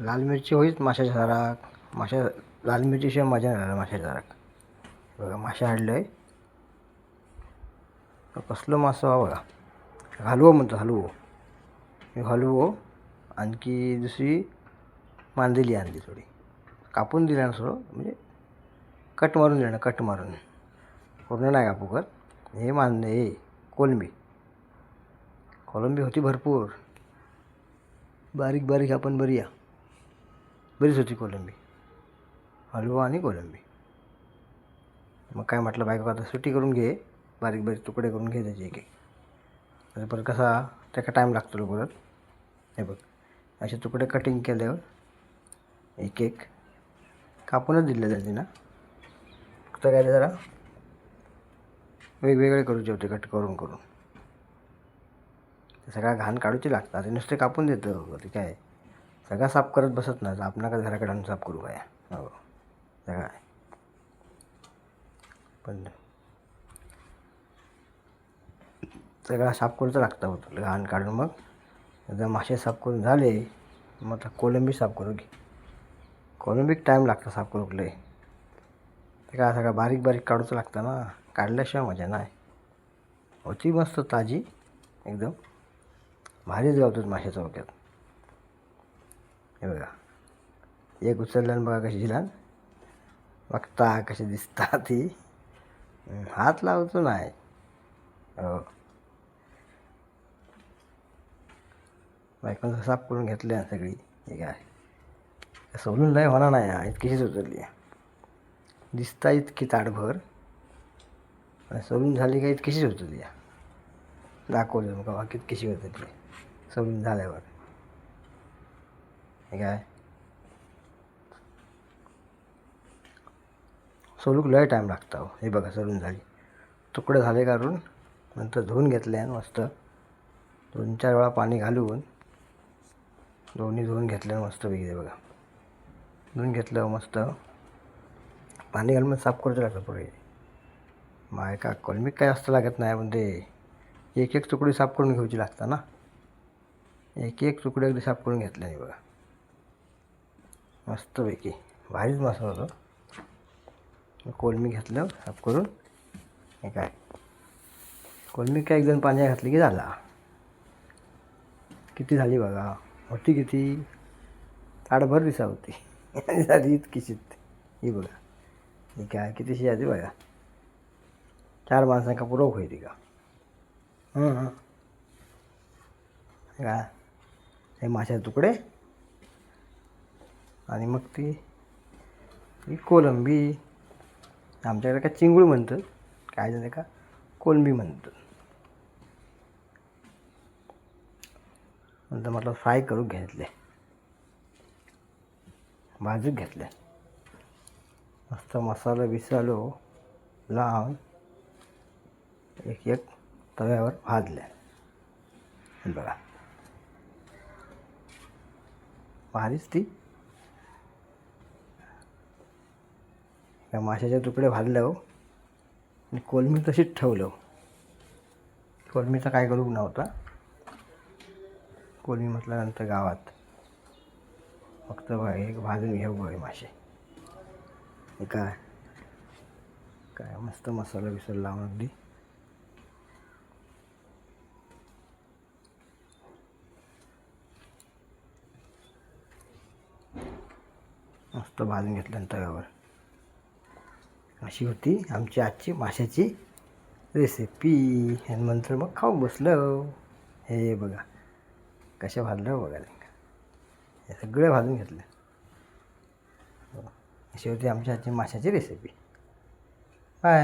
लाल मिरची होईच माशाच्या झाडाक. लाल मिरचीशिवाय मजा नाही माशाच्या झाडाक. बघा मासे हाडले आहे. कसलो मासो हा बघा. हलवो म्हणतो हलवो. मी हलवो. आणखी दुसरी मांदेली आणली थोडी. कापून दिल्या ना सगळं म्हणजे कट मारून दिलं ना कट मारून. पूर्ण नाही कापू कर. हे कोलंबी. कोलंबी होती भरपूर. बारीक बारीक आपण बरीच होती कोलंबी. हलवा आणि कोलंबी. मग काय म्हटलं बायको आता सुट्टी करून घे. बारीक बारीक तुकडे करून घे त्याचे एक एक. परत कसा त्याचा टाईम लागतो परत. हे बघ असे तुकडे कटिंग केल्यावर एक एक कापूनच दिले जाते ना. फक्त काय जरा वेगवेगळे करूचे होते कट करून करून. ते सगळा घाण काढूचे लागतात. नुसते कापून देतं ते काय सगळा साफ करत बसत नाही. आपण का घराकडे आणून साफ करू काय. हो सगळा पण सगळा साफ करूचं लागतं होतं घाण काढून. मग एकदा मासे साफ करून झाले मग आता कोलंबी साफ करू घे. कोलंबीक टाईम लागतं साफ करूक लय. ते काय सगळं बारीक बारीक काढूचं लागतं ना. काढल्याशिवाय मजा नाही. होती मस्त ताजी एकदम भारीच गावतात मासे चौक्यात. हे बघा एक उचलल्यानं बघा कशी झिलान. बघता कशी दिसता ती. हात लावतो नाही. हो बायकोनं साफ करून घेतली आहे सगळी. हे काय सोलून लय होणार नाही. इतकीशीच उचलली आहे. दिसता इतकी ताटभर आणि सोलून झाली का इतकीशीच उचलली आहे. दाखवलं मग बाकी कितकीशी उचलली सोलून झाल्यावर. हे काय सोलूक लय टाईम लागतो. हे बघा सोलून झाली. तुकडे झाले काढून नंतर धुवून घेतले आणि मस्त 2-4 वेळा पाणी घालून दोन्ही धुवून घेतले मस्त पैकी. बघा धुवून घेतलं मस्त पाणी घालून साफ करूचं लागतं पुढे. माय का कोलंबी काय जास्त लागत नाही. पण ते एक एक तुकडी साफ करून घ्यायची लागतं ना. एक एक तुकडे अगदी साफ करून घेतले नाही बघा मस्तपैकी. भारीच मस्त होतं. कोलंबी घेतलं साफ करून. हे काय कोलंबी काय एकदम पाण्यात घातली की झाला. किती झाली बघा. होती किती ताडभर दिसा होती. झाली इतकीशीत. ही बघा ही काय कितीशी आधी बघा. 4 माणसांका पुरवक होती का. काय हे माशाचे तुकडे आणि मग ती कोलंबी. आमच्याकडे काय चिंगूळ म्हणतात. काय झालं का कोलंबी म्हणतात. नंतर म्हटलं फ्राय करून घेतले. भाजून घेतले मस्त मसाला बिसालो लावून एक एक तव्यावर भाजले. बघा भारीच ती. त्या माशाचे तुकडे भाजले हो आणि कोलंबी तशीच ठेवलं. कोलंबीचा काय करू नव्हता. कोलंबी म्हटल्यानंतर गावात फक्त एक भाजून घेऊ बघ मासे. हे काय काय मस्त मसाला बिसाला लावून अगदी मस्त भाजून घेतल्यानंतर तव्यावर. अशी होती आमची आजची माशाची रेसिपी. आणि नंतर मग खाऊ बसलं. हे बघा कशा भाजलं बघा. हे सगळे भाजून घेतले. अशी होती आमच्या आजची माशाची रेसिपी. बाय.